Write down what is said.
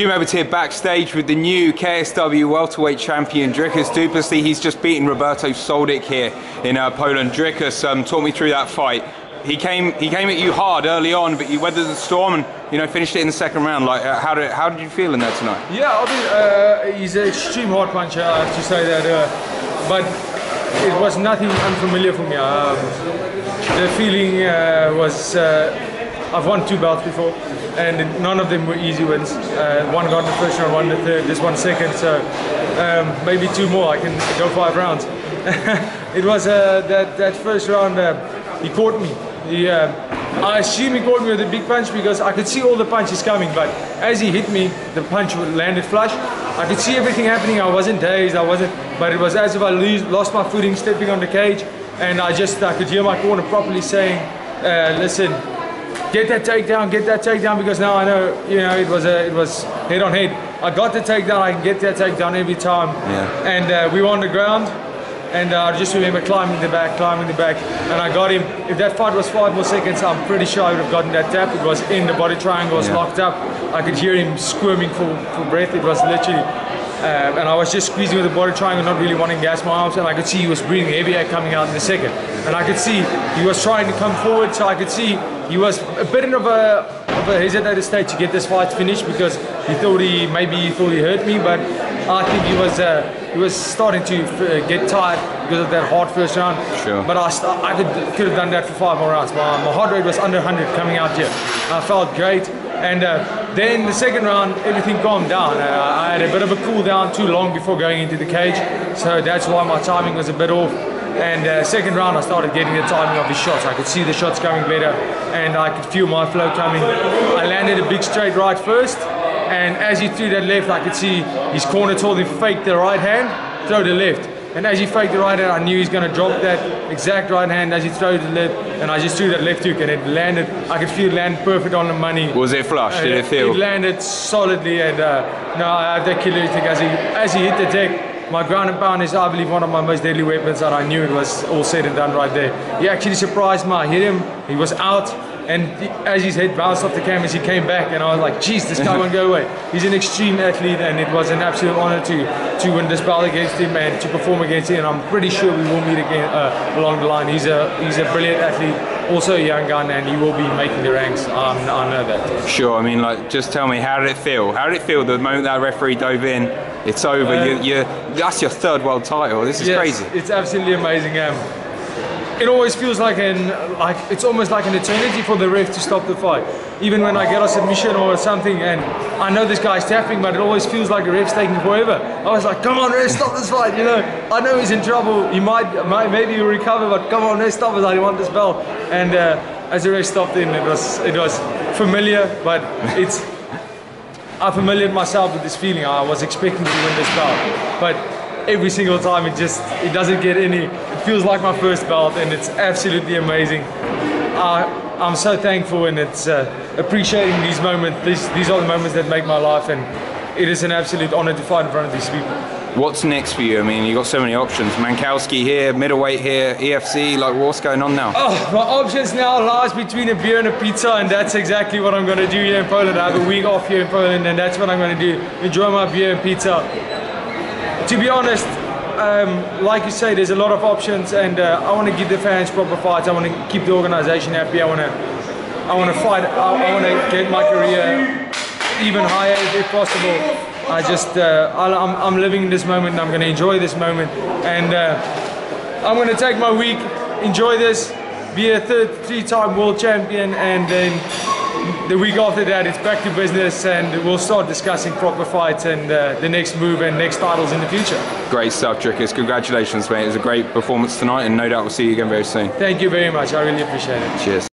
Jim Edwards here backstage with the new KSW Welterweight champion Dricus Du Plessis. He's just beaten Roberto Soldic here in Poland. Dricus, talk me through that fight. He came at you hard early on, but you weathered the storm and finished it in the second round. Like, how did you feel in that tonight? Yeah, I mean, he's an extreme hard puncher. I have to say that, but it was nothing unfamiliar for me. The feeling was I've won 2 belts before, and none of them were easy wins. One got the first round, one the third, this one second. So maybe 2 more. I can go 5 rounds. It was that first round. He caught me. I assume he caught me with a big punch because I could see all the punches coming, but as he hit me, the punch landed flush. I could see everything happening. I wasn't dazed, but it was as if I lost my footing stepping on the cage, and I could hear my corner properly saying, listen, get that takedown, because now I know, it was head on head. I got the takedown, I can get that takedown every time. Yeah. And we were on the ground. And I just remember climbing the back, and I got him. If that fight was 5 more seconds, I'm pretty sure I would have gotten that tap. It was in the body triangle, was locked up. I could hear him squirming for breath. It was literally, and I was just squeezing with the body triangle, not really wanting to gas my arms, and I could see he was breathing heavy air coming out in the second. And I could see he was trying to come forward, so I could see he was a bit of a hesitated state to get this fight finished because he thought he hurt me, but I think he was starting to get tired because of that hard first round. Sure. But I could have done that for 5 more rounds. My heart rate was under 100 coming out here. I felt great. And then the second round, everything calmed down. I had a bit of a cool down too long before going into the cage, so that's why my timing was a bit off. And second round, I started getting the timing of his shots. I could see the shots coming better, and I could feel my flow coming. I landed a big straight right first, and as he threw that left, I could see his corner told him fake the right hand, throw the left. And as he faked the right hand, I knew he's going to drop that exact right hand as he threw the left, and I just threw that left hook, and it landed. I could feel it land perfect on the money. Was it flush? Did it feel? It landed solidly, and no, I have that killer thing as he hit the deck. My ground and pound is, I believe, one of my most deadly weapons, and I knew it was all said and done right there. He actually surprised me. I hit him, he was out, and as his head bounced off the canvas, he came back, and I was like, geez, this guy won't go away. He's an extreme athlete, and it was an absolute honor to win this battle against him and to perform against him, and I'm pretty sure we will meet again along the line. He's a brilliant athlete, also a young gun, and he will be making the ranks. I know that. Sure. I mean, like, just tell me, how did it feel? How did it feel the moment that referee dove in? It's over. That's your 3rd world title. This is crazy. It's absolutely amazing. It always feels like it's almost like an eternity for the ref to stop the fight. Even when I get a submission or something, and I know this guy's tapping, but it always feels like the ref's taking forever. I was like, come on, ref, stop this fight. I know he's in trouble. He maybe he'll recover, but come on, ref, stop it. I want this belt. And as the ref stopped in, it was familiar, but I'm familiar myself with this feeling. I was expecting to win this belt, but every single time it doesn't get any. It feels like my first belt, and it's absolutely amazing. I'm so thankful, and it's appreciating these moments. These are the moments that make my life, and it is an absolute honor to fight in front of these people. What's next for you? I mean, you've got so many options. Mankowski here, middleweight here, EFC, like, what's going on now? Oh, my options now lies between a beer and a pizza, and that's exactly what I'm going to do here in Poland. I have a week off here in Poland, and that's what I'm going to do. Enjoy my beer and pizza. To be honest, like you say, there's a lot of options, and I want to give the fans proper fights. I want to keep the organization happy. I want to fight. I want to get my career even higher if possible. I'm living in this moment, and I'm going to enjoy this moment, and I'm going to take my week, enjoy this, be a 3-time world champion, and then the week after that it's back to business, and we'll start discussing proper fights and the next move and next titles in the future. Great stuff, Dricus. Congratulations, mate. It was a great performance tonight, and no doubt we'll see you again very soon. Thank you very much. I really appreciate it. Cheers.